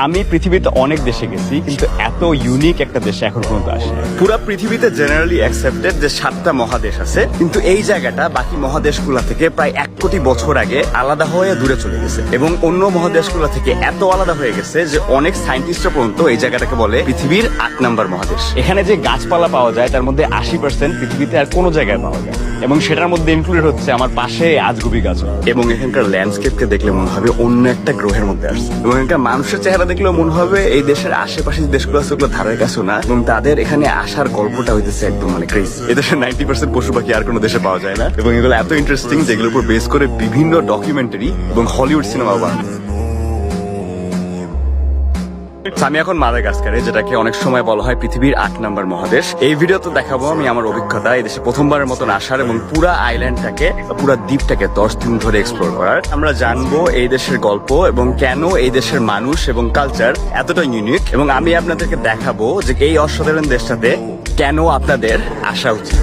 আমি পৃথিবীতে অনেক দেশে গেছি, কিন্তু এত ইউনিক একটা দেশে এখন পর্যন্ত আসি। পুরা পৃথিবীতে জেনারেলি অ্যাকসেপ্টেড যে 7টা মহাদেশ আছে, কিন্তু এই জায়গাটা বাকি মহাদেশগুলা থেকে প্রায় 1 কোটি বছর আগে আলাদা হয়ে দূরে চলে গেছে এবং অন্য মহাদেশগুলা থেকে এত আলাদা হয়ে গেছে যে অনেক সায়েন্টিস্টরা পর্যন্ত এই জায়গাটাকে বলে পৃথিবীর 8 নম্বর মহাদেশ। এখানে যে গাছপালা পাওয়া যায় তার মধ্যে 80% পৃথিবীতে আর কোনো জায়গায় পাওয়া যায়, এবং সেটার মধ্যে ইনক্লুডেড হচ্ছে আমার পাশে আজগুবি গাছ। এবং এখানকার ল্যান্ডস্কেপকে দেখলে মনে হবে অন্য একটা গ্রহের মধ্যে আসছে, এবং এখানকার মানুষের চেহারা দেখলেও মনে হবে এই দেশের আশেপাশে যে দেশগুলো আছে ওগুলো ধারের কাছেও না, এবং তাদের এখানে আসার গল্পটা হইতেছে একদম মানে ক্রেজি। এদেশের 90% পশু পাখি আর কোনো দেশে পাওয়া যায় না, এবং এগুলো এত ইন্টারেস্টিং যেগুলোর উপর বেস করে বিভিন্ন ডকুমেন্টারি এবং হলিউড সিনেমা বানানো। আমি এখন মাদাগাস্কারে, যেটাকে অনেক সময় বলা হয় পৃথিবীর 8 নম্বর মহাদেশ। এই ভিডিওতে দেখাবো আমি আমার অভিজ্ঞতা এই দেশে প্রথমবারের মতন আসার এবং পুরা আইল্যান্ডটাকে, পুরা দ্বীপটাকে 10 দিন ধরে এক্সপ্লোর করার। আমরা জানবো এই দেশের গল্প এবং কেন এই দেশের মানুষ এবং কালচার এতটা ইউনিক, এবং আমি আপনাদেরকে দেখাবো যে এই অসাধারণ দেশটাতে কেন আপনাদের আসা উচিত।